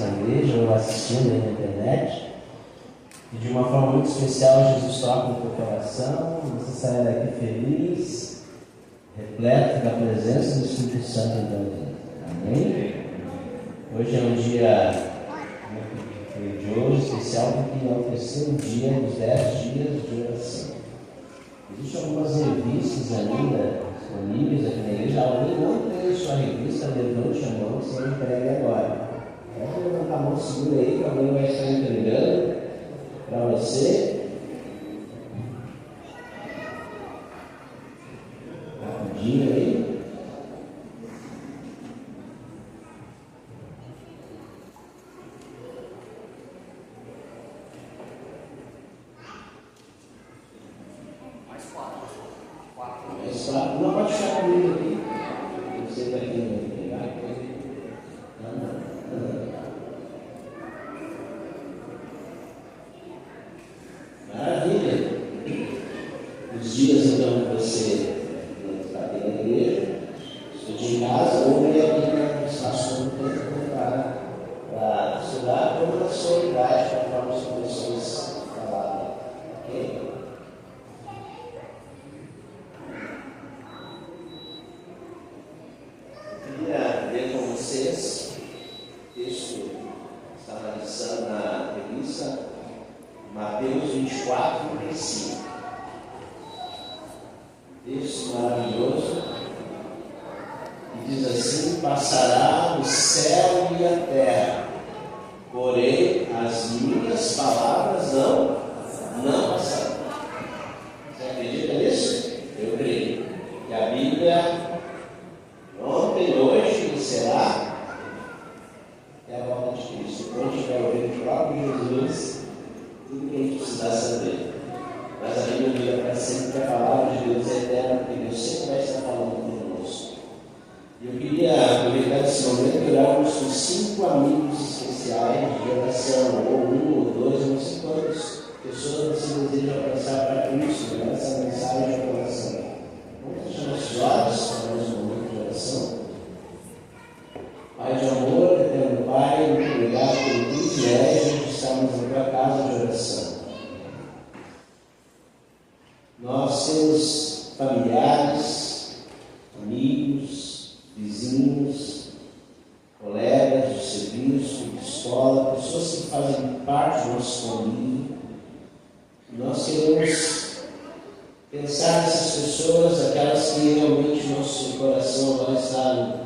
na igreja ou assistindo aí na internet. E de uma forma muito especial, Jesus toca no teu coração, você sai daqui feliz, repleto da presença do Espírito Santo em tua vida. Amém? Hoje é um dia muito religioso, especial, porque é o terceiro dia dos 10 dias de oração. Existem algumas revistas ainda disponíveis aqui na igreja. Alguém não tem sua revista, levante a mão, você entregue agora. Pode levantar a mão, segura aí, que alguém vai estar entregando para você. Rapidinho aí. Não pode ficar comigo aqui. Você está aqui no pegar. Maravilha. Os dias então que você está aqui na igreja, estude em casa ou vem aqui no espaço público para estudar como na sua idade, conforme as professores falaram. Ok? Vocês, texto está analisando na revista Mateus 24, 35. Texto maravilhoso, que diz assim: passará o céu e a terra, porém as minhas palavras não passarão. Você acredita nisso? Eu creio. Que a Bíblia ontem, hoje e será é a volta de Cristo. Quando a gente vai ouvir o próprio Jesus, tudo que a gente precisar saber. Mas a Bíblia diz para sempre que a palavra de Deus é eterna, porque Deus sempre vai estar falando conosco. E eu queria aproveitar esse momento e orar com 5 amigos especiais de oração, ou 1 ou 2, não sei quantas pessoas você deseja alcançar para Cristo, essa mensagem de oração. Vamos fechar nossos olhos para nosso momento de oração. Pai de amor, eterno Pai, muito obrigado pelo privilégio de estarmos na tua casa de oração. Nós temos familiares, amigos, vizinhos, colegas de serviço, de escola, pessoas que fazem parte do nosso convívio. Nós queremos pensar nessas pessoas, aquelas que realmente nosso coração agora está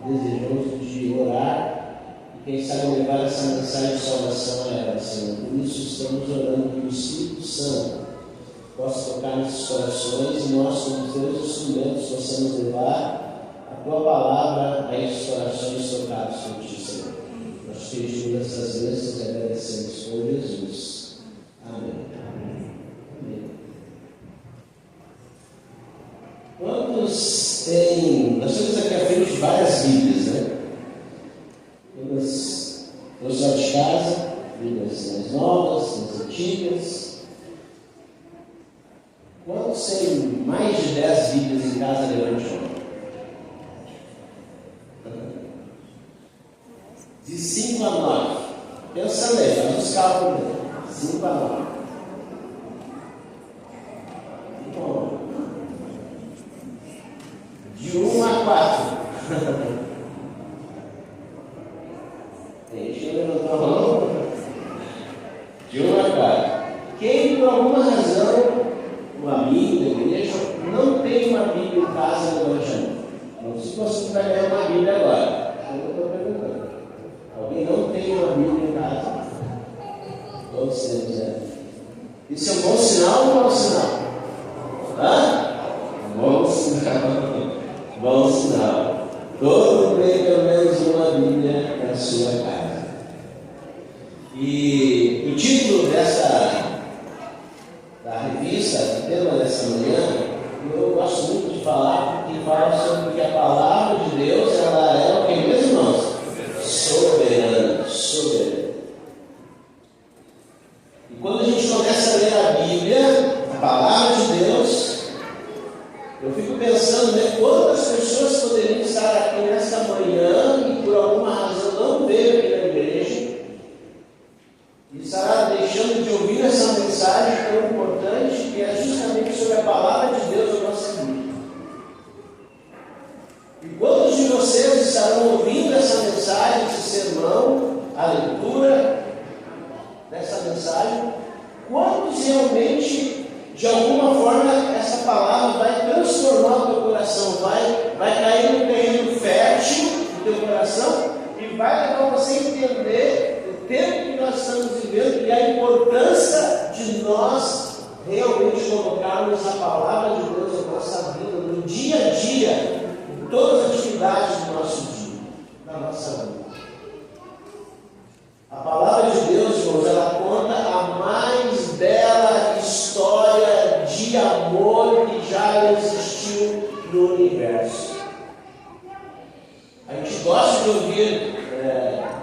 desejoso de orar e quem sabe levar essa mensagem de salvação a ela, Senhor. Por isso estamos orando que o Espírito Santo possa tocar nesses corações e nós, como teus instrumentos, possamos levar a tua palavra a esses corações tocados por ti, Senhor. Nós pedimos essas bênçãos e agradecemos por Jesus. Amém. Quantos tem? Nós temos aqui à frente várias Bíblias, né? Todas lá de casa, Bíblias mais novas, mais antigas. Quantos tem mais de 10 Bíblias em casa? Levante a mão. De 5 a 9. Pensando aí, faz os cálculos. 5 a 9. Bom. De 1 a 4. Deixa eu levantar a mão. De 1 a 4. Quem, por alguma razão, um amigo da igreja, não tem uma Bíblia em casa, levante a mão. Não sei se você vai ganhar uma Bíblia agora. Eu estou perguntando. Alguém não tem uma Bíblia em casa? Todos temos, né? Isso é um bom sinal ou um mau sinal? Hã? Bom sinal. Bom sinal. Todo tem pelo menos uma Bíblia na sua casa. E o título da revista, o tema dessa manhã, eu gosto muito de falar, porque fala sobre que a palavra de Deus, ela é o que mesmo, irmãos? Soberana. Soberana. E quando a gente começa a ler a Bíblia, a palavra de Deus, eu fico pensando, né, quantas pessoas poderiam estar aqui nesta manhã e por alguma razão não veio aqui na igreja, a leitura dessa mensagem, quantos realmente, de alguma forma, essa palavra vai transformar o teu coração, vai cair no terreno fértil do teu coração e vai levar você a entender o tempo que nós estamos vivendo e a importância de nós realmente colocarmos a palavra de Deus na nossa vida, no dia a dia, em todas as atividades do nosso dia, da nossa vida. A palavra de Deus, irmãos, ela conta a mais bela história de amor que já existiu no universo. A gente gosta de ouvir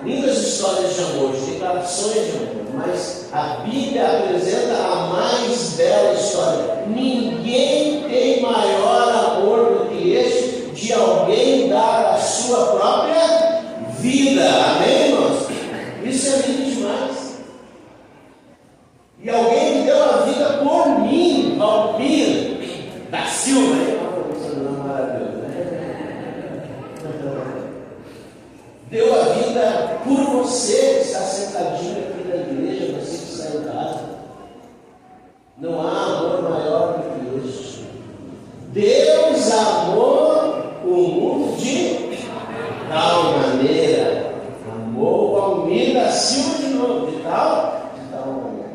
lindas histórias de amor, de declarações de amor, mas a Bíblia apresenta a mais bela história. Ninguém tem maior amor do que este, de alguém dar a sua própria vida. Amém, irmãos? Isso é lindo demais. E alguém que deu a vida por mim, Valmir da Silva, hein? Deu a vida por você que está sentadinho aqui na igreja, você que está em casa. Não há amor maior do que este. Deus amou o mundo de tal maneira. Amou o Valmir da Silva de novo, de tal maneira.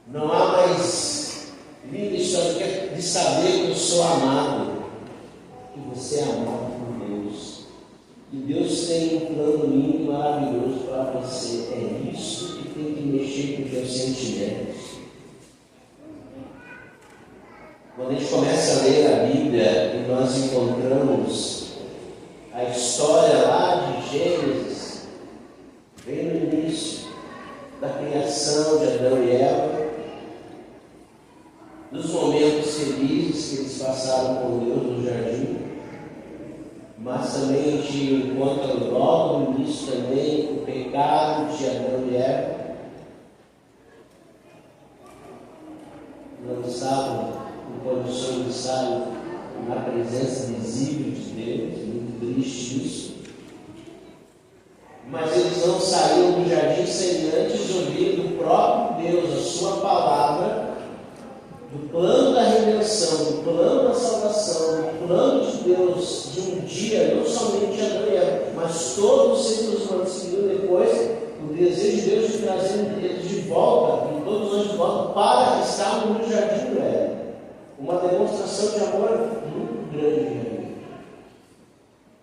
Não há mais linda história de saber que eu sou amado, que você é amado por Deus. E Deus tem um plano lindo e maravilhoso para você. É isso que tem que mexer com os teus sentimentos. Quando a gente começa a ler a Bíblia e nós encontramos a história lá de Gênesis, bem no início da criação de Adão e Eva, dos momentos felizes que eles passaram com Deus no jardim, mas também a gente encontra logo no início também o pecado de Adão e Eva. Não estavam em condições de estar na presença visível de Deus, muito triste isso. Mas eles não saíram do jardim sem antes ouvir do próprio Deus a sua palavra, do plano da redenção, do plano da salvação, do plano de Deus de um dia, não somente de Adão e Eva, mas todos os seres humanos que viram depois, o desejo de Deus de trazer eles de volta, e todos nós de volta, para estarmos no jardim do Éden. Uma demonstração de amor muito grande.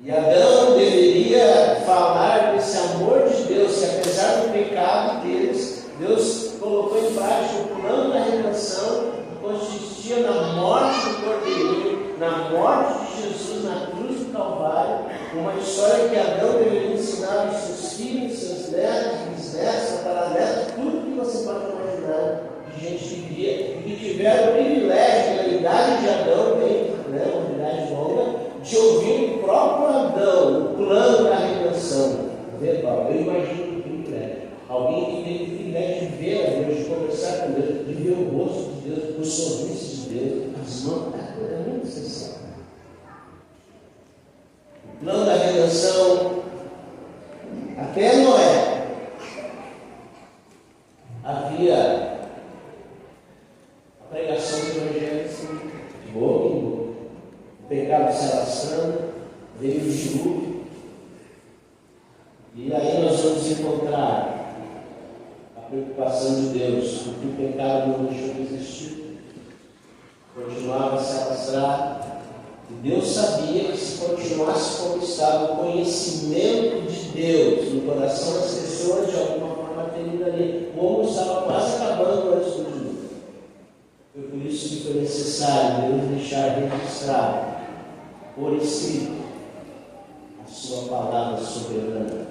E Adão deveria falar desse amor de Deus, que apesar do pecado deles, Deus colocou em prática o plano da redenção, consistia na morte do Cordeiro, na morte de Jesus na cruz do Calvário, uma história que Adão deveria ensinar aos seus filhos, seus netos, bisnetos, tataranetos, tudo que você pode imaginar de gente que vivia e que tiveram o privilégio, pela idade de Adão, uma idade longa, de ouvir o próprio Adão, o plano da redenção verbal. Eu imagino o privilégio. Alguém que tem o privilégio de ver a Deus, de conversar com Deus, de ver o rosto de Deus, o sorriso de Deus, as mãos, é muito essencial. O plano da redenção, até Noé, havia a pregação do Evangelho de boca em boca, o pecado se alastrando, veio o dilúvio, e aí nós vamos encontrar a preocupação de Deus, porque o pecado não deixou de existir, continuava a se alastrar, e Deus sabia que se continuasse como estava o conhecimento de Deus no coração das pessoas, de alguma forma terminaria, como estava quase acabando antes do dilúvio. Foi por isso que foi necessário Deus deixar registrado, por escrito, a sua palavra soberana.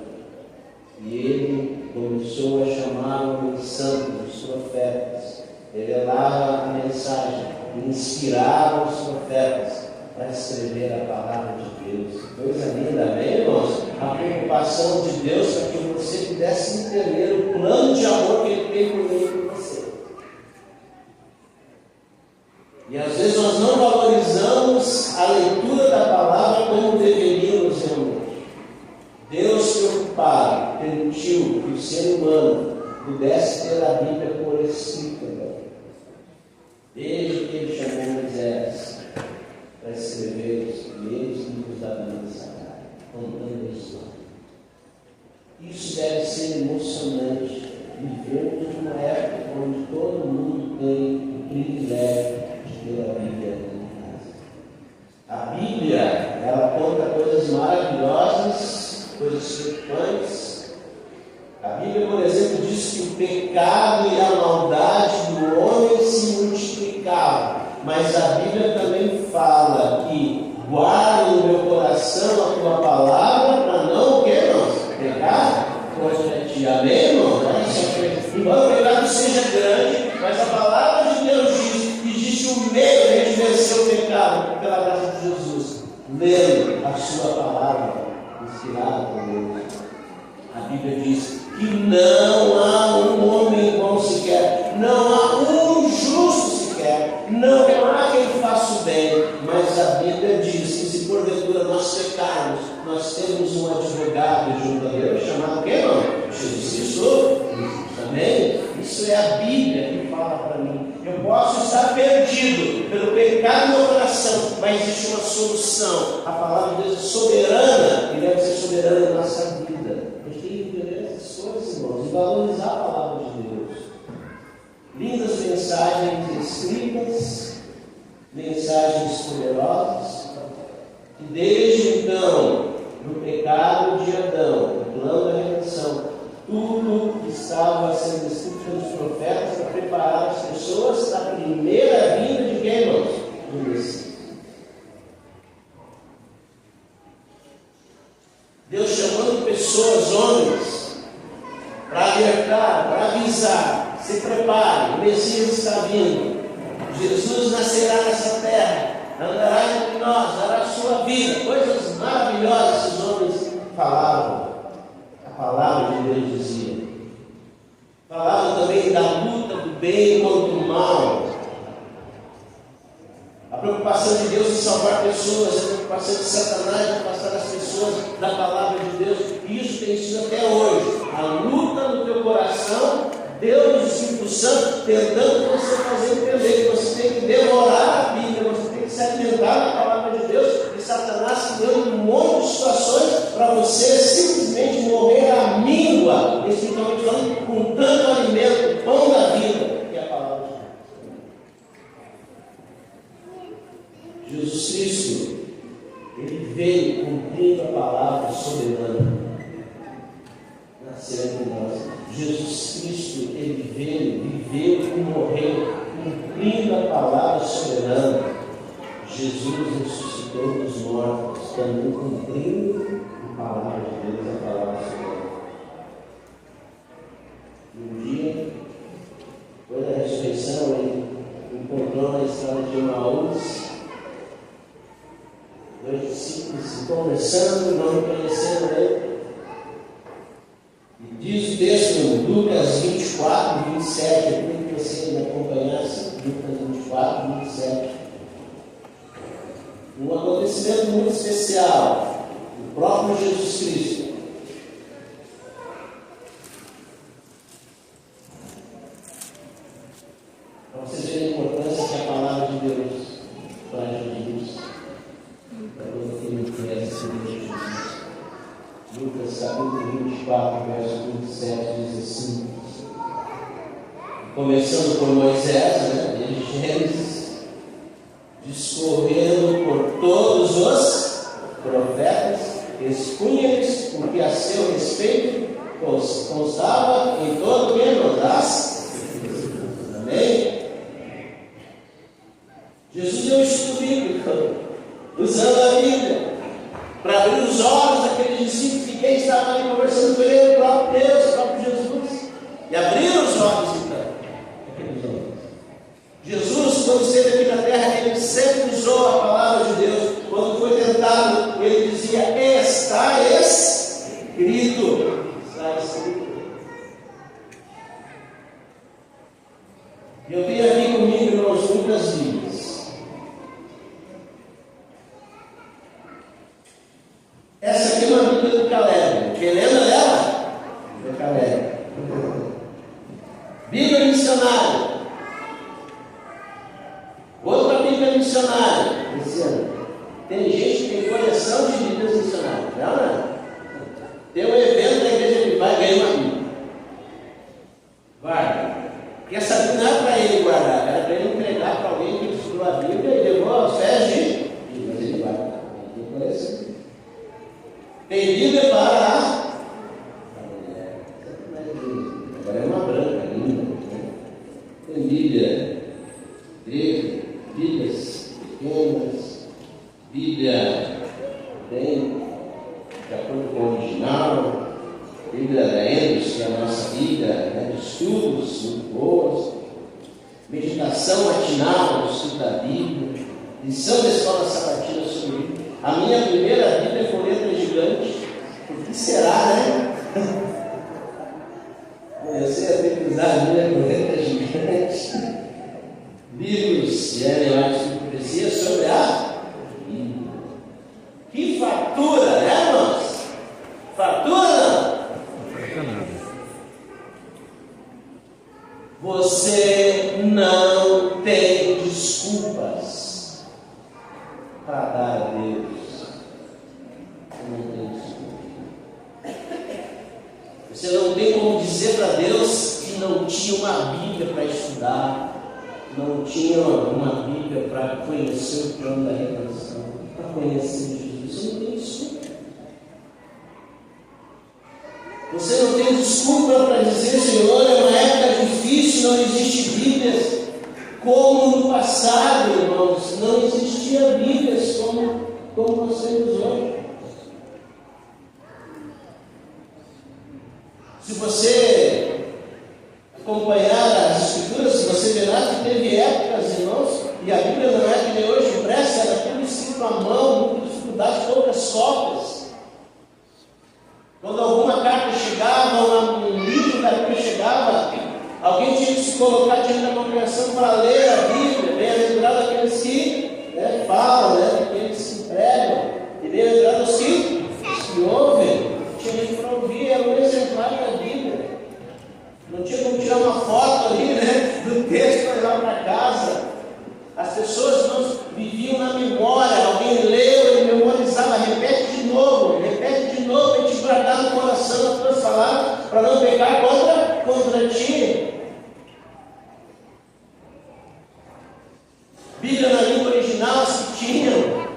E ele começou a chamar os santos, os profetas, revelava a mensagem, inspirava os profetas para escrever a palavra de Deus. Coisa linda, amém, irmãos? A preocupação de Deus para que você pudesse entender o plano de amor que Ele tem por mim e por você. E às vezes nós não valorizamos a leitura da palavra como deveríamos realmente. Deus preocupado Pai permitiu que o ser humano pudesse ter a Bíblia por escrita, desde que ele chamou Moisés para escrever os primeiros livros da Bíblia Sagrada, contando a história. Isso deve ser emocionante. Vivemos numa época onde todo mundo tem o privilégio de ter a Bíblia dentro de casa. A Bíblia, ela conta coisas maravilhosas, coisas preocupantes. A Bíblia, por exemplo, diz que o pecado e a maldade do homem se multiplicavam. Mas a Bíblia também fala que guarda no meu coração a tua palavra para não, o que, irmãos? Pecar contra ti. Amém, irmãos? Embora o pecado seja grande, mas a palavra de Deus diz que existe um meio de a gente vencer o pecado pela graça de Jesus, lendo a sua palavra inspirada por Deus. A Bíblia diz que não há um homem bom sequer, não há um justo sequer, não há quem faça o bem, mas a Bíblia diz que se porventura nós pecarmos, nós temos um advogado junto a Deus, chamado quem, irmão? Jesus Cristo. Amém? Isso é a Bíblia que fala para mim. Eu posso estar perdido pelo pecado no meu coração, mas existe uma solução. A palavra de Deus é soberana e deve ser soberana na nossa vida. A gente tem que entender essas coisas, irmãos, e valorizar a palavra de Deus. Lindas mensagens escritas, mensagens poderosas, que desde então, no pecado de Adão, no plano da redenção, tudo estava sendo escrito pelos profetas para preparar as pessoas para a primeira vinda de quem, irmãos? Do Messias. Deus chamando pessoas, homens, para alertar, para avisar, se prepare, o Messias está vindo, Jesus nascerá nessa terra, andará entre nós, dará a sua vida, coisas maravilhosas esses homens falavam. A palavra de Deus dizia. Falavam também da luta do bem contra o mal. A preocupação de Deus em salvar pessoas, a preocupação de Satanás em afastar as pessoas da palavra de Deus. E isso tem sido até hoje. A luta no teu coração, Deus e o Espírito Santo tentando você fazer entender que você tem que devorar a Bíblia, você tem que se alimentar da palavra de Deus, e Satanás criando um monte de situações para você simplesmente morrer à míngua, espiritualmente falando, com tanto alimento, pão da vida, que é a palavra de Deus. Jesus Cristo, ele veio cumprindo a palavra soberana. Nasceu entre nós. Jesus Cristo, ele veio, viveu e morreu, cumprindo a palavra soberana. Jesus ressuscitou dos mortos, também cumprindo a palavra de Deus, a palavra soberana. Um dia, depois da ressurreição, ele encontrou na estrada de Emaús dois discípulos conversando, não reconhecendo ele. E diz o texto em Lucas 24, 27, eu queria que você me acompanhasse, Lucas 24, 27. Um acontecimento muito especial, o próprio Jesus Cristo. Para vocês verem a importância que a palavra de Deus traz a Jesus, para todo aquele que conhece esse Deus de Jesus. Lucas capítulo 24, verso 27, diz assim, começando por Moisés, desde Gênesis, discorrendo por todos os profetas, expunha-lhes o que a seu respeito constava em todo o que das. Amém? Jesus deu um estudo bíblico, usando a Bíblia, para abrir os olhos daqueles discípulos que quem estava ali conversando com ele, o próprio Deus, o próprio Jesus, e abriram os olhos então, daqueles homens. Jesus, quando esteve aqui na terra, ele sempre usou a palavra de Deus. Quando foi tentado, ele dizia, está escrito. Está escrito. E eu tenho aqui comigo, irmãos, muitas Bíblias. Essa aqui é uma Bíblia do Caleb. Quem lembra dela? missionário. Outra Bíblia missionária esse ano. Tem gente que tem coleção de Bíblias missionárias, não é? Tem um evento da igreja que vai ganhar uma Bíblia. Guarda. Porque essa Bíblia não é para ele guardar, era para ele entregar para alguém que estudou a Bíblia e levou aos pés de. Mas ele guarda. Tem coleção. Tem Bíblia para a mulher. Agora é uma branca linda. Né? Tem Bíblia grega, Bíblias pequenas, Bíblia bem de acordo com o original, Bíblia da Endos, que é a nossa Bíblia, né, de estudos muito boas, meditação matinal no estudo da Bíblia, lição da escola sabatina sobre Bíblia. A minha primeira Bíblia com letra gigante. O que será, né? Comecei a ter que usar a Bíblia com letra gigante. Livros de Ellen White de profecia sobre a Bíblia. Que fartura, né, irmãos? Fartura? Você não tem desculpas para dar a Deus. Não tem desculpa. Você não tem como dizer para Deus que não tinha uma Bíblia para estudar, não tinha uma Bíblia para conhecer o plano da redenção, para conhecer Jesus. Você não tem desculpa. Você não tem desculpa para dizer, Senhor, é uma época difícil, não existe Bíblias como no passado, irmãos. Não existia Bíblias como nós temos hoje. Se você acompanhar as Escrituras, se você verá que teve épocas, irmãos, e a Bíblia não é que nem hoje, impressa, era tudo escrito à mão, muita dificuldade, poucas cópias. Quando alguma carta chegava, um livro da Bíblia chegava, alguém tinha que se colocar diante da congregação para ler a Bíblia, bem-aventurado aqueles que falam, aqueles que pregam, e bem-aventurado os que ouvem. Tinha gente para ouvir, era um exemplar da Bíblia. Não tinha como tirar uma foto ali, do texto para levar para casa. As pessoas não viviam na memória, alguém leu e memorizava, repete de novo, a gente guardar no coração as tuas palavras para não pecar contra ti. Bíblia na língua original se tinham,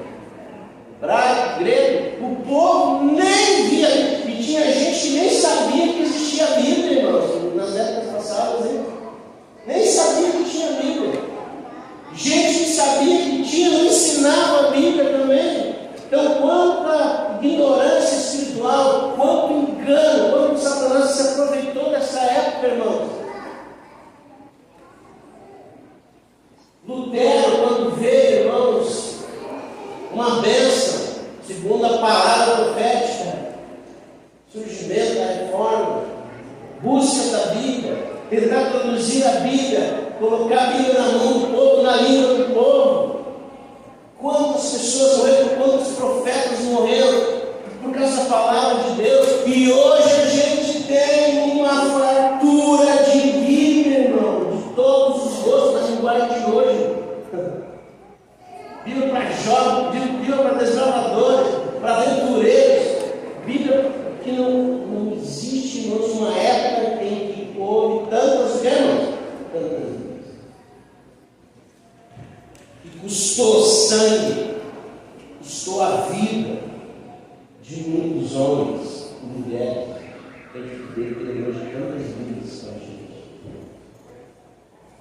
hebraico, grego, o povo nem via, e tinha gente que nem sabia que existia a Bíblia, irmãos, nas épocas passadas, nem sabia que tinha Bíblia. Gente que sabia que tinha, não ensinava a Bíblia também. Então, quanta ignorância espiritual, quanto engano, quanto Satanás se aproveitou dessa época, irmãos. Lutero, quando veio, irmãos, uma bênção, segundo a palavra profética, surgimento da reforma, busca da Bíblia, tentar traduzir a Bíblia, colocar a Bíblia na mão do povo, na língua do povo. Quantas pessoas morreram, quantos profetas morreram por causa da palavra de Deus, e hoje a gente tem uma fartura de Bíblia, irmão, de todos os gostos, na linguagem de hoje. Bíblia para jovens, Bíblia para desbravadores, para aventureiros, Bíblia que não existe, irmãos, uma época em que houve tantas guerras, que custou sangue, custou a vida de muitos homens e mulheres. Tem que ter hoje tantas Bíblias para a gente.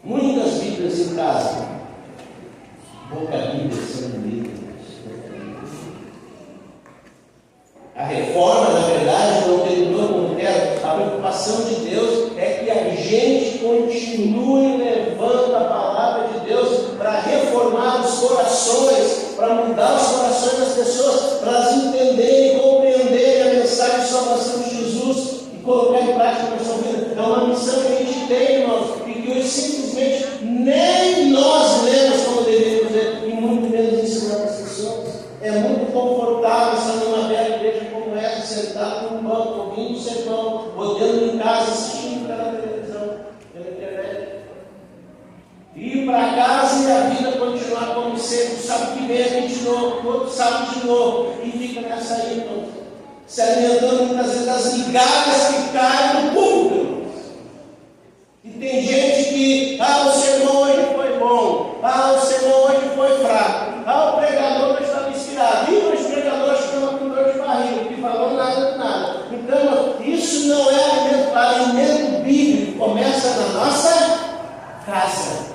Muitas Bíblias em casa, pouca Bíblia sendo lida. A reforma, na verdade, não terminou com Lutero. A preocupação de Deus é que a gente continue levando a palavra de Deus para reformar os corações, para mudar os corações das pessoas, para elas entenderem e compreenderem a mensagem de salvação de Jesus e colocar em prática na sua vida. É uma missão que a gente tem, irmãos, e que hoje simplesmente nem nós lemos como deveríamos ler, e muito menos ensinar para as pessoas. É muito confortável estar numa bela igreja como essa, sentado num banco, ouvindo o sermão, olhando em casa, assistindo pela televisão, pela internet. casa e a vida continuar como sempre. Sábado que vem a gente de novo, outro sábado de novo, e fica nessa aí, então, se alimentando muitas vezes das migalhas que caem no público. E tem gente que, o sermão hoje foi bom, o sermão hoje foi fraco, o pregador não estava inspirado, e os pregadores estão com dor de barriga, que falou nada de nada. Então, isso não é alimento, alimento bíblico, começa na nossa casa.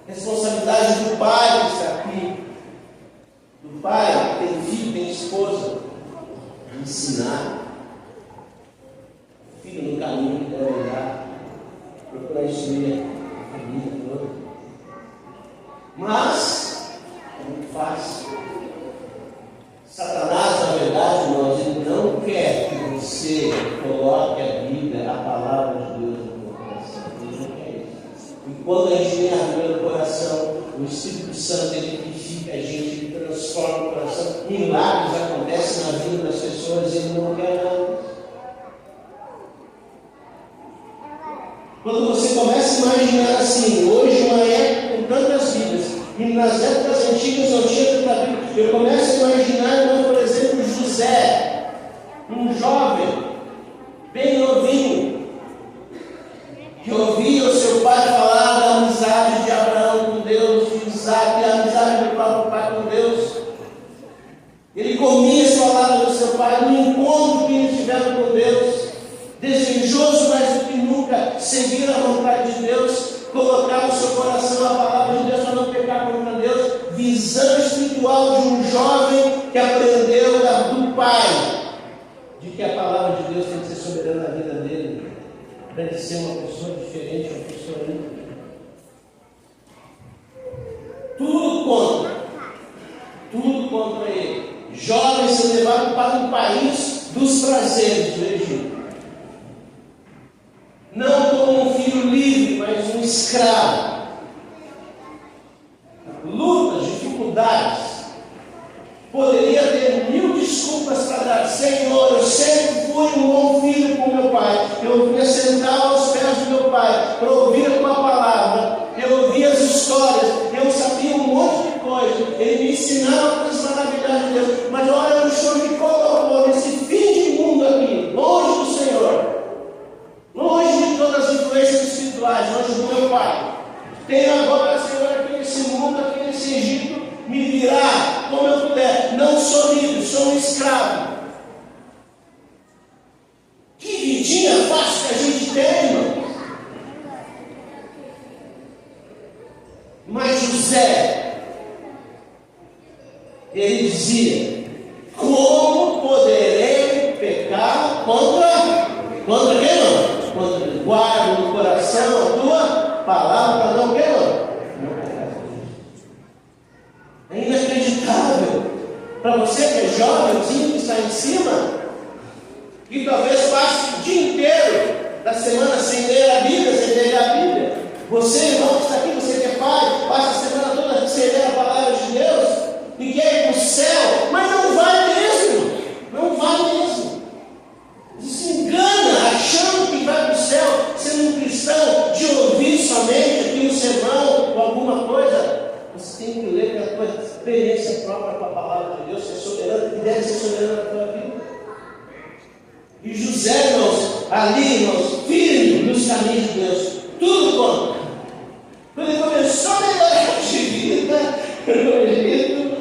Responsabilidade do pai que está aqui, do pai que tem filho, tem esposa, ensinar o filho no caminho que deve andar, procurar instruir a família toda. Mas é muito fácil. Satanás, na verdade, irmãos, ele não quer que você coloque a Bíblia, a palavra de Deus no seu coração. Ele não quer isso. E quando a gente tem a Bíblia no coração, o Espírito Santo ele edifica a gente, ele transforma o coração. Milagres acontecem na vida das pessoas e ele não quer nada. Quando você começa a imaginar assim, hoje uma época com tantas vidas, e nas épocas antigas não tinha tanta Bíblia, eu começo a imaginar, por exemplo, José, um jovem, bem novinho, que ouvia o seu pai falar da amizade de Abraão com Deus, de Isaac, e a amizade do próprio pai com Deus. Ele comia as palavras do seu pai, no encontro que eles tiveram com Deus, desejoso mais do que nunca seguir a vontade de Deus, colocar no seu coração a palavra de Deus para não pecar contra Deus, visão espiritual de um jovem que aprendeu do pai, de que a palavra de Deus tem que ser soberana na vida dele, para ele ser uma pessoa diferente, uma pessoa íntima. Tudo contra ele. Jovem se levado para um país dos prazeres do Egito. Não como um filho livre, mas um escravo. Lutas, dificuldades. Poderia ter 1000 desculpas para dar. Senhor, eu sempre fui um bom filho com meu pai. Eu me sentava aos pés do meu pai para ouvir a tua palavra. Eu ouvia as histórias. Eu sabia um monte de coisa. Ele me ensinava as maravilhas de Deus. Mas olha, o Senhor me colocou nesse fim de mundo aqui, longe do Senhor. Longe de todas as influências espirituais, longe do meu pai. Tenho agora, Senhor, aqui nesse mundo, aqui nesse Egito, me virar como eu puder. Não sou livre, sou um escravo. Que vidinha fácil que a gente tem, irmão. Mas José, ele dizia: como poderei pecar contra quem, não? Quando guardo no coração a tua palavra para não quê, não? É inacreditável. Para você que é jovenzinho, que está em cima, que talvez passe o dia inteiro da semana sem ler a Bíblia, sem ler a Bíblia. Você, irmão, que está aqui, você que é pai, passa a semana toda sem ler a palavra de Deus e quer ir para o céu, mas não vai mesmo. Não vai mesmo. Se engana achando que vai para o céu, sendo um cristão, de ouvir somente aqui um sermão ou alguma coisa. Você tem que ler pela tua experiência própria com a palavra de Deus, que é soberana, e deve ser soberana na tua vida. E José, irmãos, ali, irmãos, firme nos caminhos de Deus, tudo contra. Quando ele começou a melhorar de vida no Egito,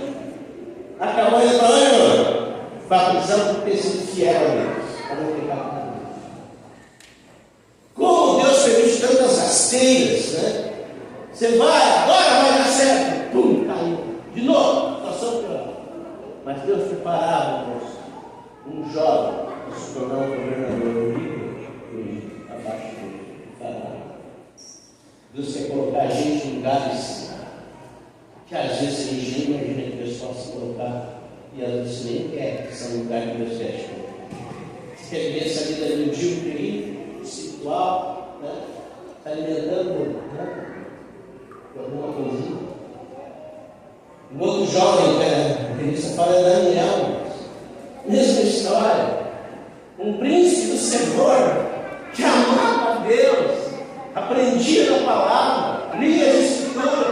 acabou indo para onde, irmão? Para a prisão por ter sido fiel a Deus. Como Deus permite tantas rasteiras, né? Você vai, agora vai dar certo, pum, caiu. De novo, situação pior. Mas Deus preparava, irmãos, um jovem para se tornar um governador do Egito, abaixo do Faraó. Deus quer colocar a gente em lugares que às vezes a gente nem imagina que Deus possa colocar, e às vezes nem quer que são lugares que Deus quer. Você quer viver essa vida medíocre, espiritual, né? Está alimentando, né? Alguma coisinha. Um outro jovem, a revista fala é Daniel, mesma história. Um príncipe do Senhor que amava a Deus, aprendia a palavra, lia as Escrituras,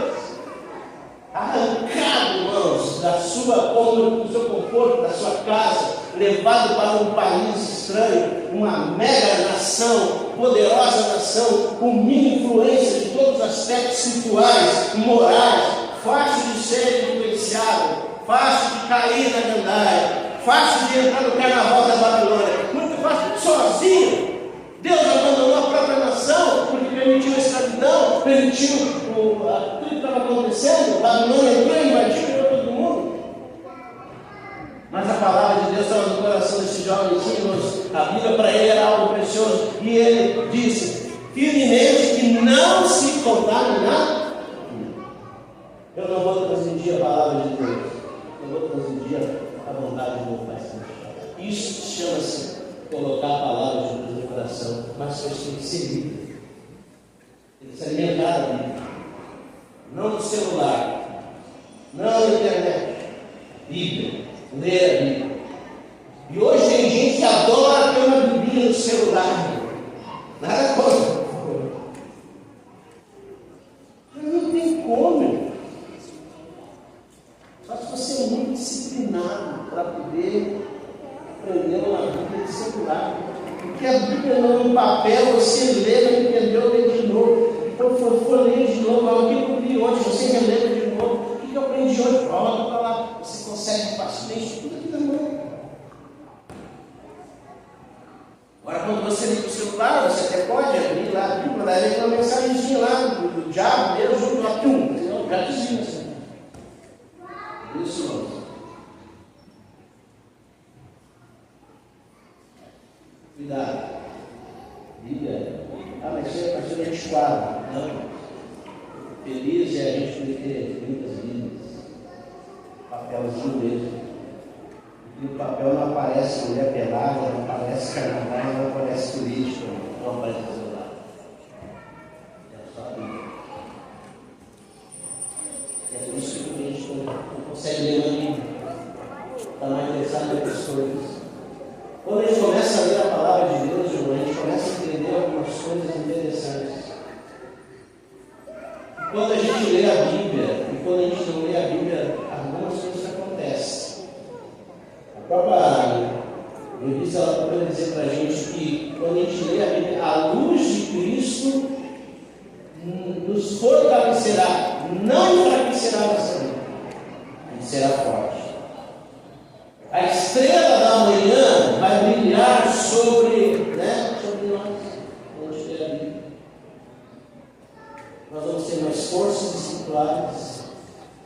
levado para um país estranho, uma mega nação, poderosa nação, com minha influência de todos os aspectos culturais, morais, fácil de ser influenciado, fácil de cair na gandaia, fácil de entrar no carnaval da Babilônia, muito fácil, sozinho. Deus abandonou a própria nação, porque permitiu a escravidão, permitiu tudo que estava acontecendo, a Babilônia entrou e invadiu todo mundo. Mas a palavra de Deus estava no coração desse jovenzinho, a Bíblia para ele era algo precioso, e ele disse, firmemente, que não se contaminar. Eu não vou transmitir a palavra de Deus, eu vou transmitir a vontade do meu Pai Celestial. Isso chama-se colocar a palavra de Deus no coração, mas você tem que ser livre, tem que se alimentar da Bíblia, não no celular, não na internet, Bíblia, ler a Bíblia. E hoje tem gente que adora ter uma Bíblia no celular, nada contra, mas não tem como. Só se você é muito disciplinado para poder aprender uma Bíblia de celular. Porque a Bíblia não no papel, você lê, não entendeu, lê de novo. Então for ler de novo, o que eu li hoje, você relembra de novo. O que eu aprendi hoje? Volta para lá. Você consegue facilmente tudo aqui na mão. Agora, quando você liga o celular, você até pode abrir lá a Bíblia, lá vem uma mensagenzinha lá do diabo, Deus, junto lá, já desvia assim. Isso, irmãos. Cuidado. Bíblia. Mas você é 24. Não. Feliz é a gente poder ter muitas Bíblias. Papelzinho mesmo. E o papel não aparece mulher pelada, não aparece carnaval, não aparece política, não aparece celular. É só a Bíblia. É por isso que a gente não consegue ler uma Bíblia. Está mais interessado em outras coisas. Quando a gente começa a ler a palavra de Deus, irmão, a gente começa a entender algumas coisas interessantes. E quando a gente lê a Bíblia, e quando a gente não lê a Bíblia, algumas coisas acontecem. A própria revista ela pode dizer para a gente que quando a gente lê a Bíblia, a luz de Cristo nos fortalecerá, não enfraquecerá nossa vida, e será forte. A estrela da manhã vai brilhar sobre nós, onde tem a Bíblia. Nós vamos ter mais forças espirituais,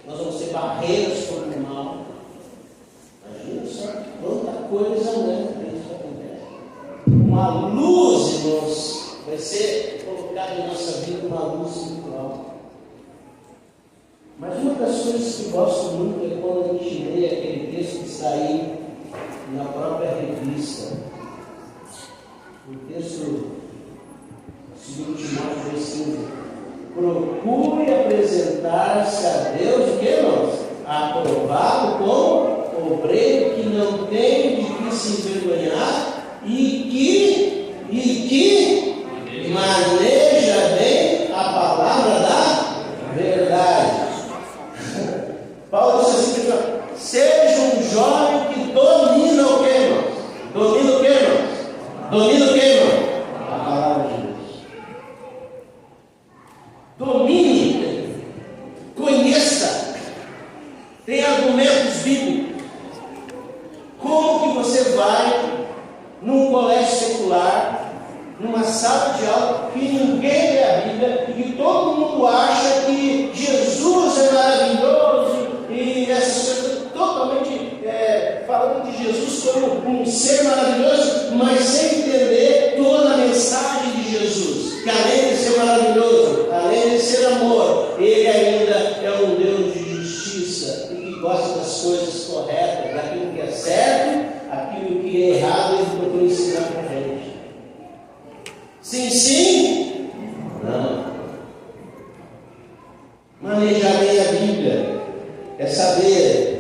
nós vamos ter barreiras contra o mal. Imagina só quanta coisa, isso acontece. Uma luz, irmãos, vai ser colocada em nossa vida, uma luz espiritual. Mas uma das coisas que eu gosto muito é quando a gente lê aquele texto que está aí na própria revista. O texto, 2 Timóteo 2,15. Procure apresentar-se a Deus, o que, irmãos? Aprovado como obreiro que não tem de que se envergonhar e que maneja bem a palavra da verdade. Paulo disse assim, seja um jovem que domina o que, irmãos? Domina o que, irmãos? Domina o que, irmãos? A palavra de Deus. Domine, conheça, tem argumentos bíblicos. Como que você vai num colégio secular, numa sala de aula, que ninguém lê a Bíblia, e que todo mundo acha que Jesus é maravilhoso, e essas coisas totalmente falando de Jesus como um ser maravilhoso, mas sem entender toda a mensagem de Jesus, que além de ser maravilhoso, além de ser amor, Ele ainda é um Deus de justiça, e que gosta das coisas corretas, daquilo que é certo, aquilo que é errado, Ele procura ensinar para a gente. Sim, sim? Não. Manejar bem a Bíblia é saber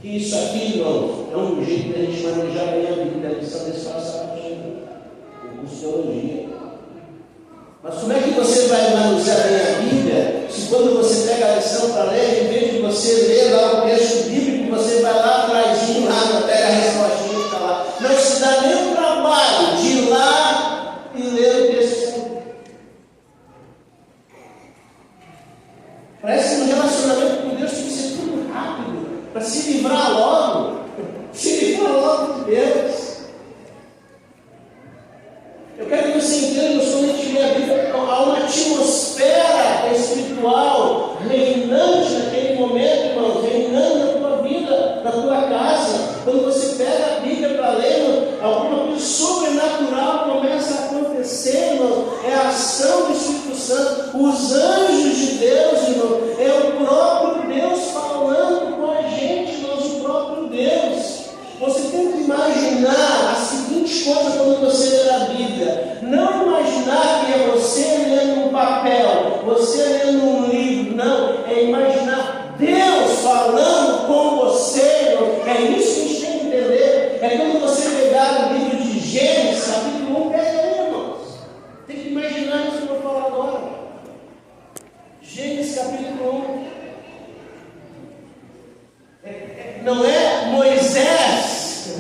que isso aqui, irmãos, é um jeito de a gente manejar bem a Bíblia, a lição desse passado, com teologia. Mas como é que você vai manejar bem a Bíblia, se quando você pega a lição para ler, em vez de você ler lá o texto bíblico, você vai lá atrás, lá na terra Eu quero que você entenda que quando a gente lê a Bíblia, há uma atmosfera espiritual reinante naquele momento, irmãos, reinando na tua vida, na tua casa. Quando você pega a Bíblia para ler, alguma coisa sobrenatural começa a acontecer, irmão. É a ação do Espírito Santo, os anjos de Deus, irmão. É o próprio Deus falando com a gente, irmãos, o próprio Deus. Você tem que imaginar a seguinte coisa quando você lê a Bíblia. Não imaginar que é você lendo um papel, você lendo um livro. Não, é imaginar Deus falando com você. É isso que a gente tem que entender. É quando você pegar o livro de Gênesis, capítulo 1, pega aí, irmãos. Tem que imaginar isso que eu vou falar agora. Gênesis capítulo 1. Não é Moisés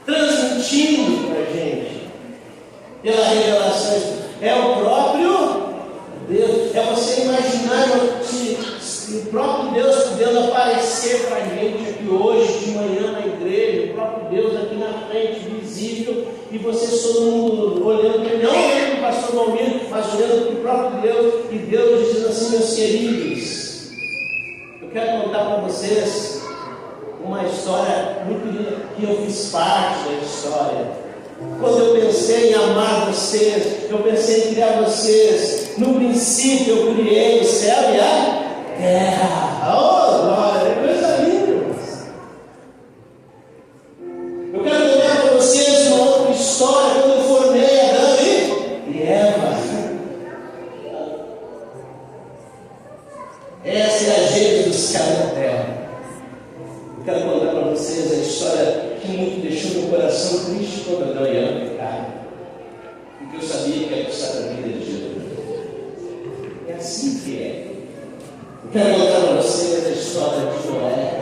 transmitindo para a gente pela revelação, é o próprio Deus. É você imaginar se o próprio Deus podendo aparecer para a gente aqui hoje, de manhã na igreja, o próprio Deus aqui na frente, visível, e você todo mundo olhando para ele, não olhando para o pastor Valmir, mas olhando para o próprio Deus, e Deus dizendo assim: meus queridos, eu quero contar para vocês uma história muito linda, que eu fiz parte da história. Quando eu pensei em amar vocês, eu pensei em criar vocês. No princípio eu criei o céu e a terra. Oh, glória, é coisa linda. Eu quero contar para vocês uma outra história, quando eu formei Adão e Eva. Essa é a gente dos caras da terra. Quero contar para vocês a história que muito deixou meu coração triste quando Adão e Eva pecaram, porque eu sabia que ia custar a vida de Jesus. É assim que é. Eu quero contar para vocês a história de Noé,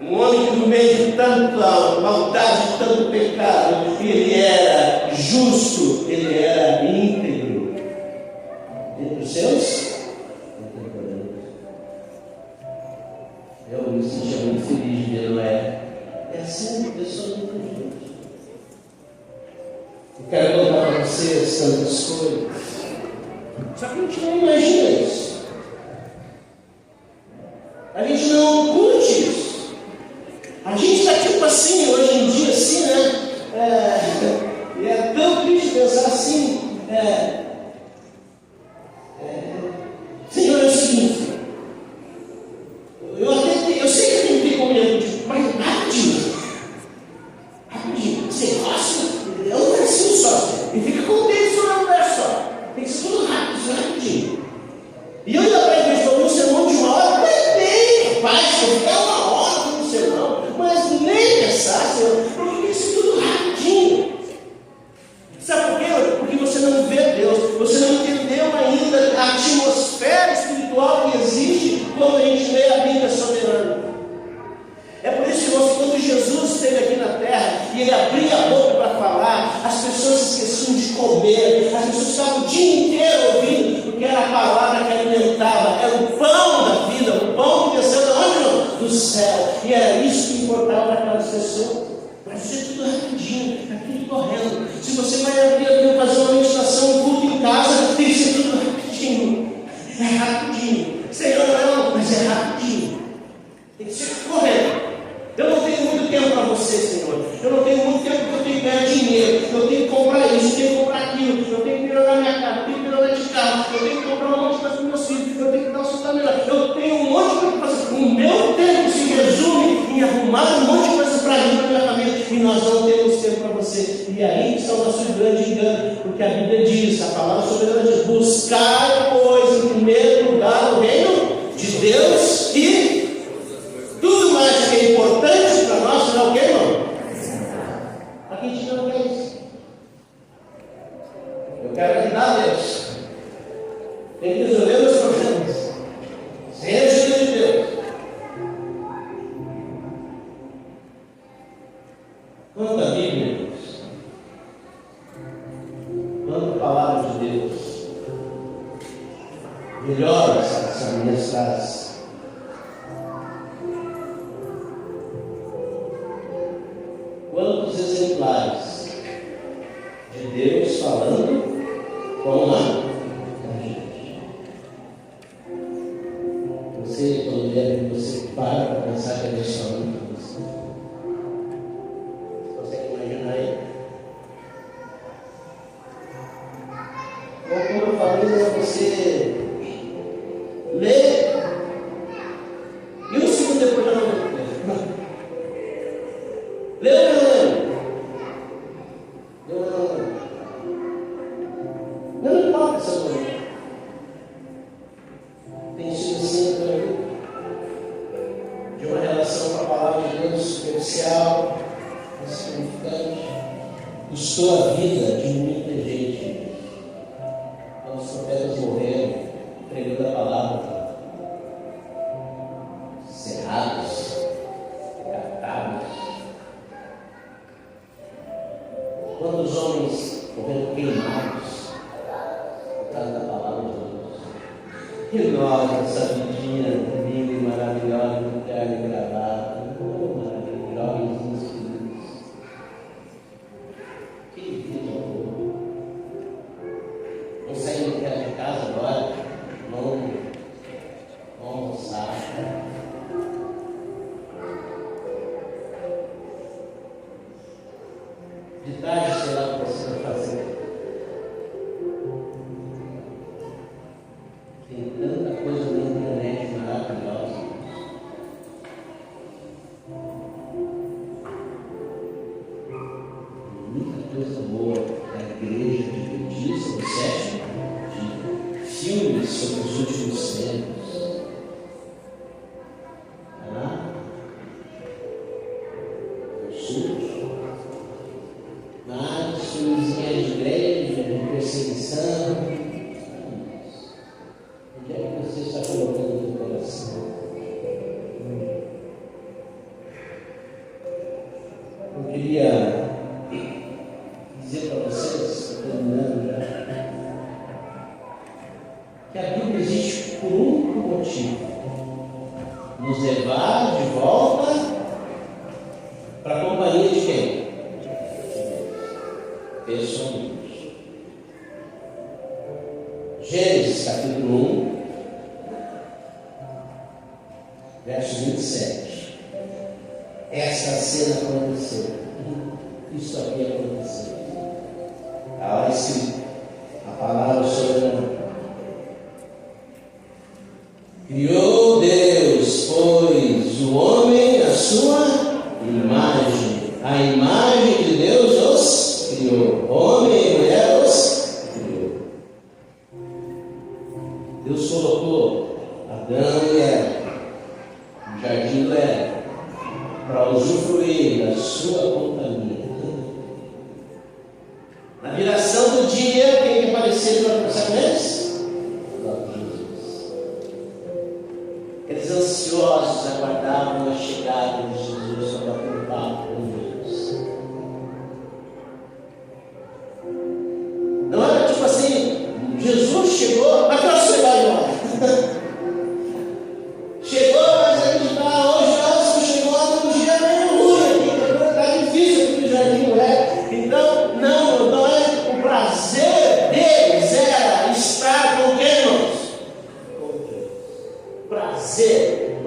um homem que no meio de tanta maldade, de tanto pecado, ele era justo, ele era íntegro entre os seus. Eu me sentia muito feliz de ver Noé. É assim que pessoa muito gente. Eu quero contar para vocês tantas coisas. Só que a gente não imagina isso. A gente não curte isso. A gente está tipo assim, hoje em dia, assim, né? E é tão triste pensar assim. Senhor, é o seguinte. Eu sei que eu tenho que ter comunhão contigo, mas rapidinho, sem fácil, é um versinho só, e fica contente só um verso só, tem que ser tudo rapidinho. E eu ainda para um sermão de uma hora, bem, rapaz, se eu ficar uma hora com um sermão, mas nem pensar, Senhor, porque tem que ser tudo rapidinho. Sabe por quê? Porque você não vê Deus, você não entendeu ainda a atmosfera espiritual que existe quando a gente lê a Bíblia soberana. É por isso, irmãos, que quando Jesus esteve aqui na terra e ele abria a boca para falar, as pessoas se esqueciam de comer, as pessoas ficavam o dia inteiro ouvindo, porque era a palavra que alimentava, era o pão da vida, o pão que desceu da onde? Do céu. E era isso que importava para aquelas pessoas. Vai ser tudo rapidinho, está tudo correndo. Se você vai abrir a Bíblia, fazer uma meditação, um culto em casa, tem que ser tudo rapidinho. É rapidinho. Senhor, não, mas é rapidinho. Tem que ser correndo. Eu não tenho muito tempo para você, Senhor. Eu não tenho muito tempo porque eu tenho que ganhar dinheiro. Eu tenho que comprar isso, eu tenho que comprar aquilo. Eu tenho que melhorar minha casa, eu tenho que melhorar de carro. Eu tenho que comprar um monte de coisa para meus filhos. Eu tenho que dar um cidadão melhor. Eu tenho um monte de coisa para fazer. O meu tempo se resume em arrumar um monte de coisa para mim, para minha família. E nós não temos tempo para você. E aí está o nosso grande engano. Porque a Bíblia diz, a palavra soberana diz: buscar, pois, em primeiro lugar o reino de Deus e tudo mais que é importante para nós, será o que, irmão? Aqui a gente não quer isso. Eu quero ajudar a Deus. Tem que resolver meus problemas. Sem a ajuda de Deus. Quanta Bíblia, Deus. Quanta palavra de Deus. Melhora essa minhas frases. Quantos exemplares de Deus falando com a gente. Você, quando você para pensar que Deus falando com você, você consegue imaginar ele? Como eu falei, você lê e um segundo depois já não lê. Não importa essa coisa. Tem sido assim para mim. De uma relação com a palavra de Deus superficial, insignificante. Custou a vida de muita gente. Quando os profetas morreram, pregando a palavra. Cerrados, decapitados. Quantos homens morreram queimados por causa da palavra de Deus? E nós, essa vidinha linda e maravilhosa, no terno e gravata, jovenzinhos queridos. Que vida boa! Vamos sair de casa agora, vamos almoçar. De tarde, sei lá o que você vai fazer. Tem tanta coisa na internet maravilhosa. Muita coisa boa da igreja de notícia, do sétimo, de filmes sobre os últimos tempos. Vários filmezinhos de igreja, de perseguição. Onde é que você está colocando no teu coração? Eu queria dizer para vocês, estou terminando já, que a Bíblia existe por um único motivo: nos levar de volta para a companhia de quem? Pessoalmente. Gênesis capítulo 1, verso 27. Essa cena aconteceu. Isso aqui aconteceu. Está lá escrito a palavra soberana. Criou Deus, pois, o homem à sua imagem. A imagem de Deus os criou. Homem e mulher os criou. Deus colocou Adão e Eva no jardim do Éden para usufruir da sua companhia. Na viração do dia, quem que apareceu para conversar com eles? O próprio Jesus. Eles ansiosos aguardavam a chegada de Jesus para bater um papo com Jesus. Não era tipo assim, Jesus chegou, mas para você vai embora. Chegou, mas a gente está hoje, não chegou lá no dia meio ruim aqui, está difícil aqui no jardim do Éden. Então, não é o prazer deles, era estar com quem, irmãos? Com Deus. Prazer,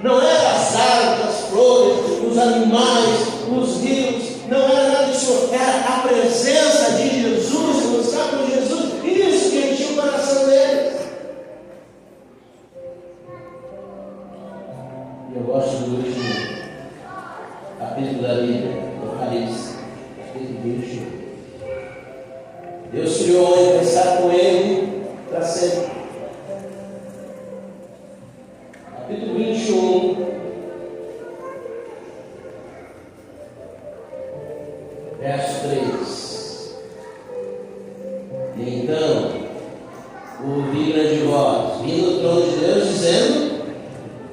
não era as árvores, as flores, os animais, os rios, não era nada disso, era a presença de Jesus, estar com Jesus, isso que enchia o coração deles. Eu gosto do último capítulo da Bíblia, Apocalipse, capítulo 21. Deus criou o homem para estar com ele para sempre. Capítulo 21, verso 3. E então ouvi grande voz vindo do trono de Deus, dizendo: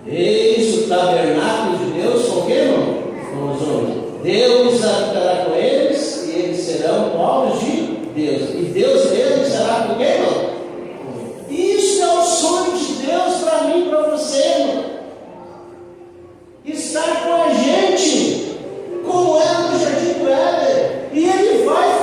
eis o tabernáculo de Deus com quem, irmão? Com os homens. Deus habitará com eles e eles serão povos de Deus. E Deus mesmo será com quem, irmão? Isso é o sonho de Deus para mim e para você, irmão. Estar com a gente, como era no jardim do Éden. E Ele vai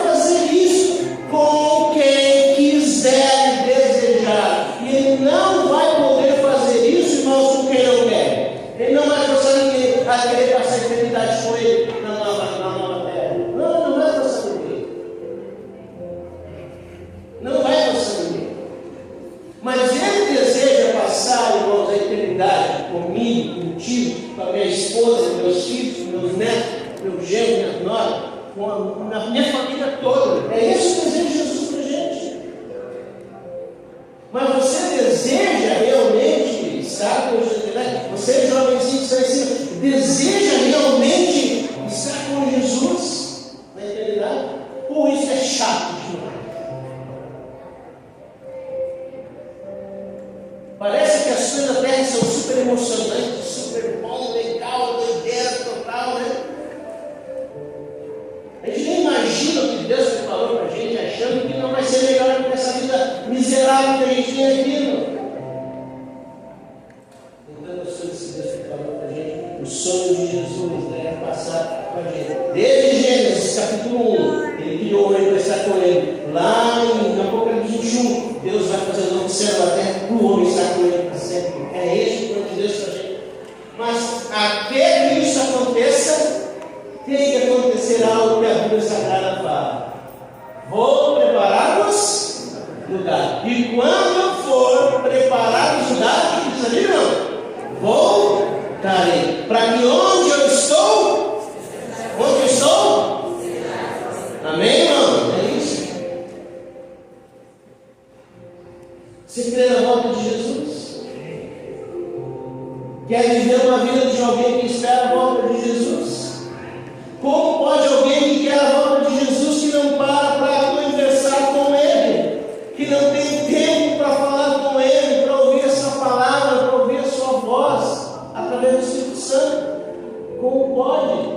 na minha família toda. É esse o desejo de Jesus para a gente. Mas você deseja realmente estar com Jesus? Né? Você, jovenzinho que está em cima, deseja realmente estar com Jesus na eternidade? Ou isso é chato demais? Parece que as coisas da terra são super emocionantes, super bom, legal, doideira total, né? A gente nem imagina o que Deus preparou para a gente, achando que não vai ser melhor do que essa vida miserável que a gente tem aqui, não. Então, as coisas que Deus preparou para a gente, o sonho de Jesus, né, passar com a gente. Desde Gênesis, capítulo 1, ele criou o homem para estar com ele. Lá em Apocalipse 21, Deus vai fazer o novo céu na terra, o homem está com ele para sempre. É esse o plano de Deus para a gente. Mas até que isso aconteça, tem que acontecer algo que a Bíblia Sagrada fala. Vou preparar-vos lugar. E quando eu for preparar os lugares, que diz ali, não? Voltarei. Para que onde eu estou? Onde eu estou? Amém, irmão? É isso. Você crê na volta de Jesus? Quer viver uma vida de alguém que espera a volta de Jesus? Como pode alguém que quer a volta de Jesus, que não para conversar com Ele, que não tem tempo para falar com Ele, para ouvir a sua palavra, para ouvir a sua voz, através do Espírito Santo? Como pode?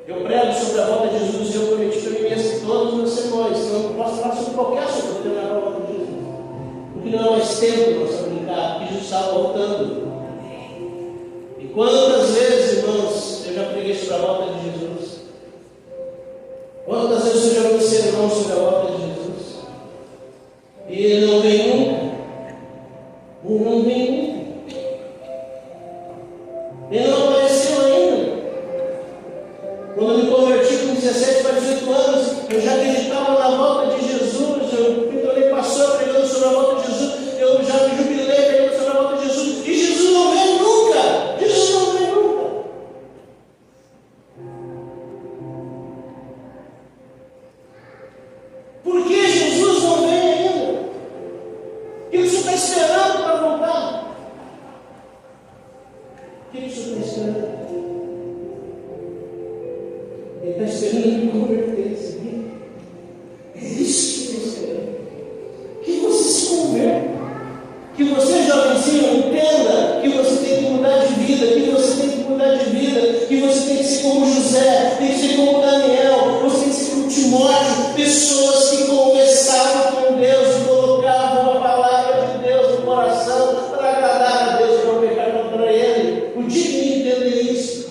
Eu prego sobre a volta de Jesus e eu prometi para mim mesmo que todos os meus sermões, que eu posso falar sobre qualquer assunto, eu tenho a volta de Jesus. Porque não é mais tempo para brincar, porque Jesus está voltando. Quantas vezes, irmãos, eu já preguei sobre a volta de Jesus? Quantas vezes eu já anunciei, irmãos, sobre a volta de Jesus? E ele não vem nunca. Ele não vem nunca. Ele não apareceu ainda. Quando eu me converti com 17 para 18 anos, eu já acreditava na volta de Jesus. Eu me tornei pastor pregando sobre a volta de Jesus. Eu já me jubilei pregando sobre a volta de Jesus. E Jesus não vem nunca. Jesus não vem nunca. Por que Jesus não vem ainda? O que o Senhor está esperando para voltar? O que o Senhor está esperando? Ele está esperando me converter, sabia? É isso que ele está esperando. Que você se converta. Que você, jovenzinho, entenda que você tem que mudar de vida, que você tem que mudar de vida, que você tem que ser como José, tem que ser como Daniel, você tem que ser como Timóteo, pessoas que conversavam com Deus e colocavam a palavra de Deus no coração para agradar a Deus e não pecar contra Ele. O dia que entender isso.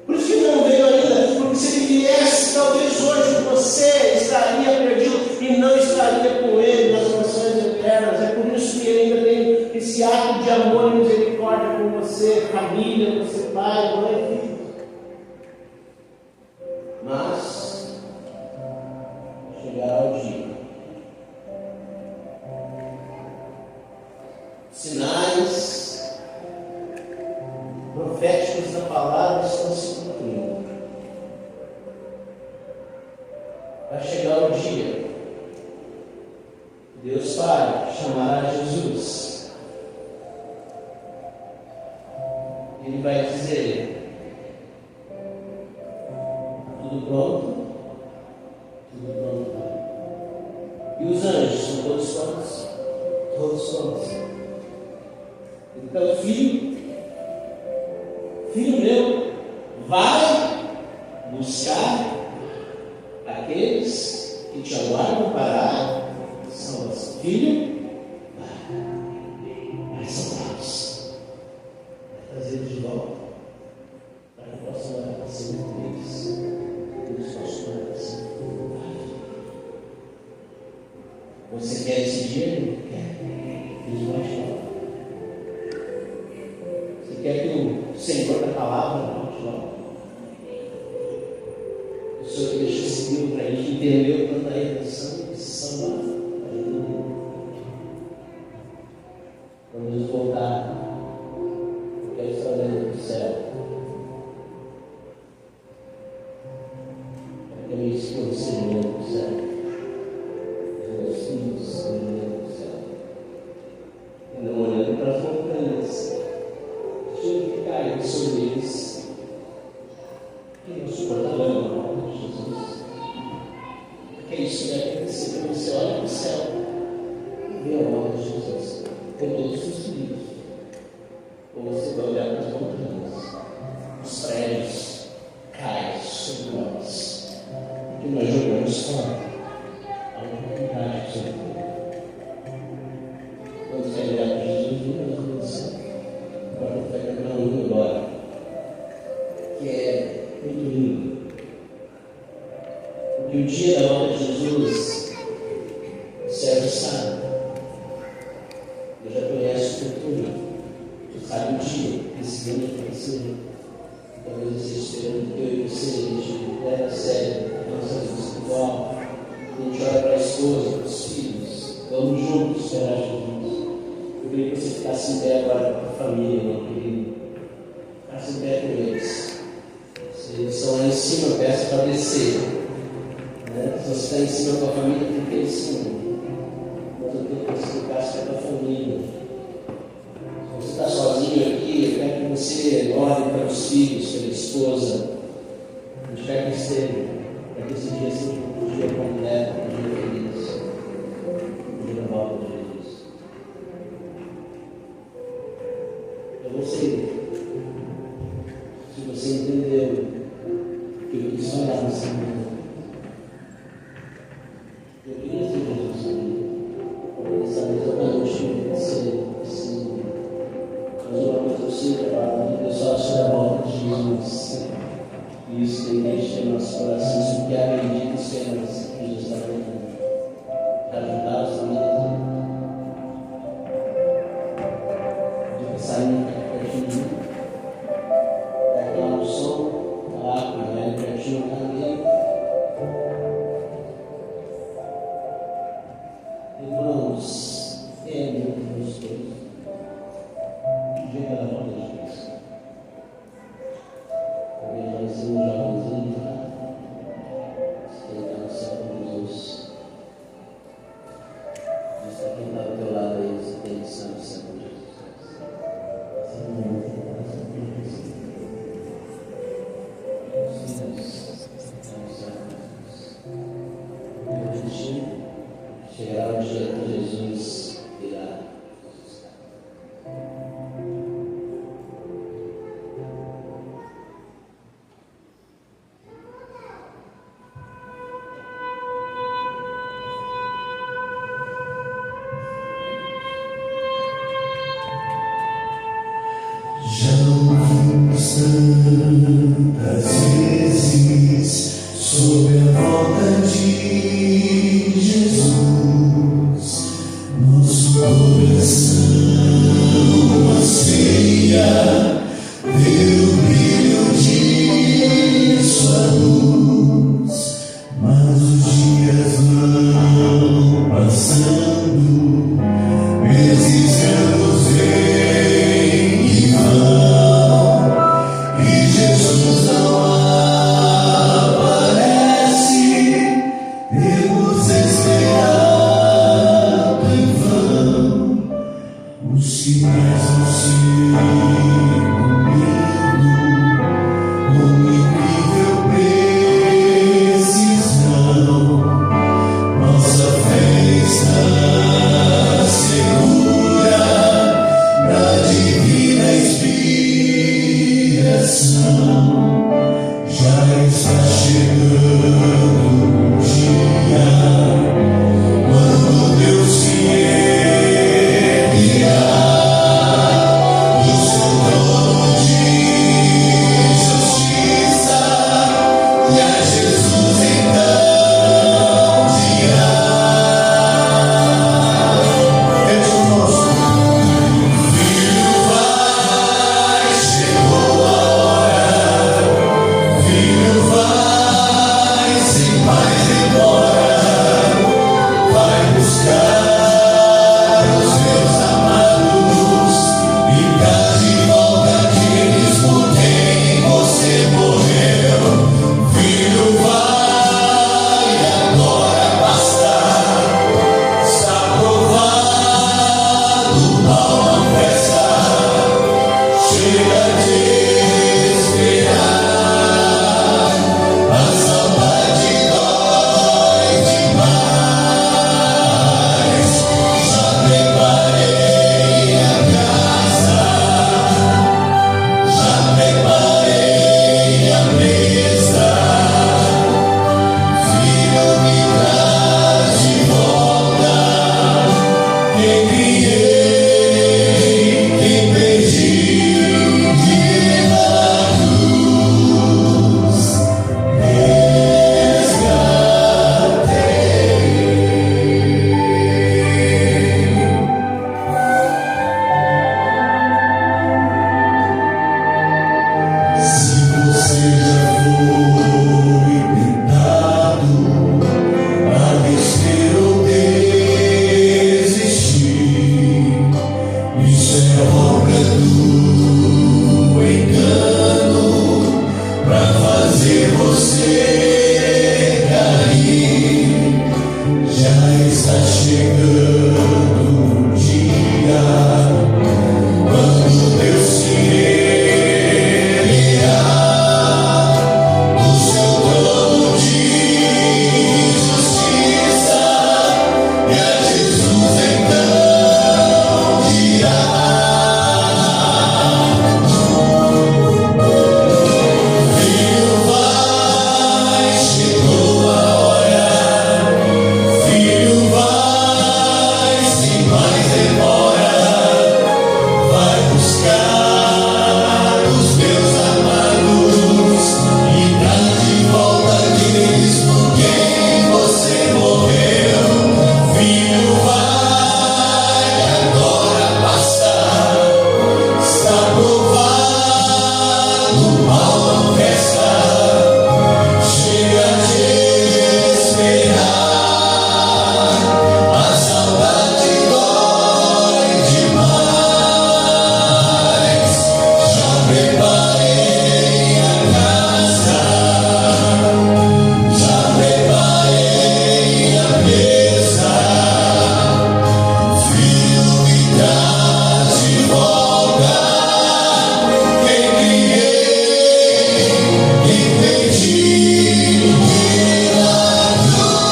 Por isso que ele não veio ainda, porque se ele viesse, talvez hoje você estaria perdido e não estaria com ele nas nações eternas. É por isso que ele ainda tem esse ato de amor e misericórdia com você, família, você, pai, mãe, filho. Mas chegará o dia. Sinais proféticos da palavra estão se cumprindo. Vai chegar o dia. Deus Pai chamará Jesus. Ele vai dizer: tudo pronto? Tudo pronto, Pai. E os anjos são todos prontos? Todos prontos. Então, filho meu, vai buscar aqueles que te aguardam para salvação. Filho, vai salvá-los, vai trazer de volta, para que possam orar para ser deles, que eles possam orar para ser. Você quer esse dia? Quer? Deus vai te falar. Você quer que o Senhor da palavra volte logo? O Senhor que deixou esse livro para a gente entender o plano da redenção e se salvar. Quando Deus voltar, eu quero estar dentro do céu. minha esposa seja do céu, os meus filhos sejam do céu. Andam olhando para as montanhas, tinha que cair sobre eles. E não suporta lama, Jesus. Porque isso deve acontecer quando você olha para o céu e vê a obra de Jesus com todos os filhos. Ou você vai olhar para as montanhas, os prédios caem sobre nós, porque nós jogamos fora a oportunidade que você tem. Quando você olhar para Jesus, Deus do céu, agora vai caminhando agora, que é muito lindo. Porque o dia da obra de Jesus, o céu sabe. Eu já conheço o futuro. Você sabe o dia que esse ano vai acontecer. Talvez você esperando que eu e você, a gente leve a sério a nossa vida espiritual. A gente olha para a esposa, para os filhos. Vamos juntos esperar Jesus. Eu queria que você ficasse em pé agora com a família, meu querido. Ficasse em pé com eles. Se eles estão lá em cima, eu peço para descer. Se você está em cima com a família, tem que ir em cima. Mas eu tenho que explicar isso para a família. Se você está sozinho aqui, eu quero que você ore para os filhos, pela esposa. A gente quer que esteja, para que esse dia seja um dia completo, um dia feliz, um dia da volta de Jesus. Eu não sei se você entendeu que eu quis falar nessa manhã. Eu queria ser Jesus comigo. Essa mesma noite ser assim. Mas uma coisa eu sei para o pessoal sobre a volta de Jesus. E isso tem que encher nossos corações, porque acredito que Jesus está voltando. Para ajudar os famílias. De pensar em pertinho de mim. Daquela no som, a água, né? Pertinho da minha. Irmãos, é muito gostoso. O dia da volta de Cristo. Talvez nós somos jovens, você está no céu com Jesus. Diz para quem está do teu lado aí, você tem que estar no céu com Jesus. Você não tem que estar no céu com Jesus. Os filhos estão no céu com Jesus. Chegará o dia que Jesus irá ressuscitar. Já ouvimos tantas vezes sobre a volta de Jesus. Nosso coração anseia ver o brilho de sua luz, mas os dias vão passando, meses, anos vêm e vão, e Jesus não aparece. fazer você cair. Já está chegando um dia quando Deus se erguerá no seu trono de justiça, e a Jesus então dirá: Filho, vai, chegou a hora. Filho, vai, sem mais demora. Vai buscar os meus amados e traz de volta aqueles por quem você morreu. Filho, vai, agora basta. Está provado, o mal não resta. Chega de esperar, a saudade dói demais. Já preparei a casa, já preparei a mesa. Filho, me traz de volta quem criei e perdi pela cruz.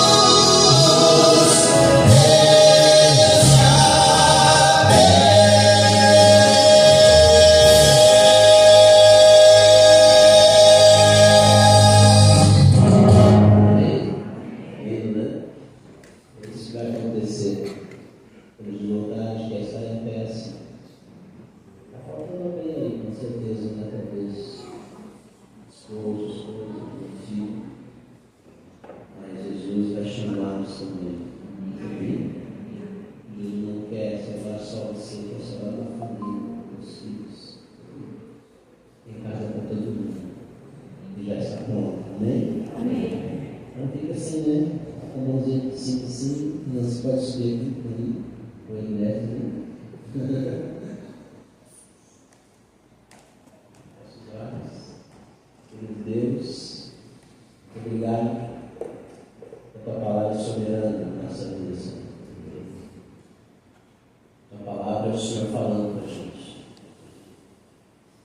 Medo, né? Isso vai acontecer. Quando de vontade quer estar em pé assim. Está faltando alguém aí, com certeza, né? Talvez esposo, esposa, filho. Mas Jesus vai chamá-los também. Amém? Jesus não quer salvar só você, quer salvar a família, os filhos. Em casa para todo mundo. E já está pronto. Amém? Não fica assim, né? A mãozinha de cima assim, não se pode subir aqui por ali, ou ele desce ali. Nossos olhos, querido Deus, obrigado pela tua palavra soberana na nossa vida, Senhor. Tua palavra é o Senhor falando para a gente,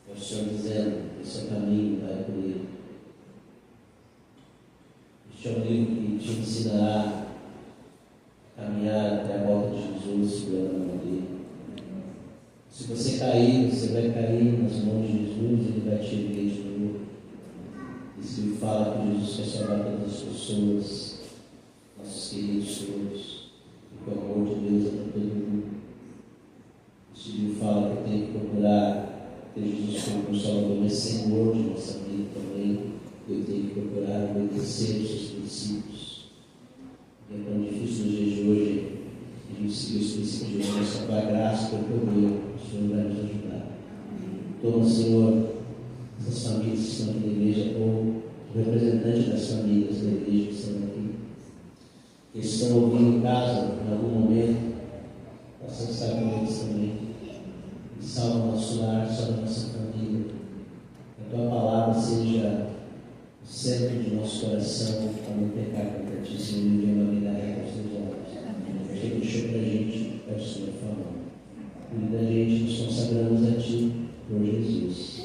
é o Senhor dizendo que o seu caminho vai por ele. Este é um livro que te ensinará a caminhar até a volta de Jesus, segurando a mão dele. Se você cair, você vai cair nas mãos de Jesus, ele vai te erguer de novo. Esse livro fala que Jesus quer salvar todas as pessoas, nossos queridos todos, e que o amor de Deus é para todo mundo. Esse livro fala que eu tenho que procurar ter Jesus como meu Salvador, mas Senhor de nossa vida também. Eu tenho que procurar obedecer os seus princípios. E é tão difícil nos dias de hoje a gente seguir os princípios de Deus, só com a graça, pelo poder, o Senhor vai nos ajudar. Toma, Senhor, essas famílias que estão aqui na igreja, ou o representante das famílias da igreja que estão aqui, que estão ouvindo em casa, em algum momento, possam estar com eles também. E salva o nosso lar, salva a nossa família. Que a tua palavra seja o centro de nosso coração, para não pecar contra ti, Senhor, e viver uma vida reta aos teus olhos. Você deixou para a gente, é o Senhor falando. Cuida da gente, nos consagramos a ti, por Jesus.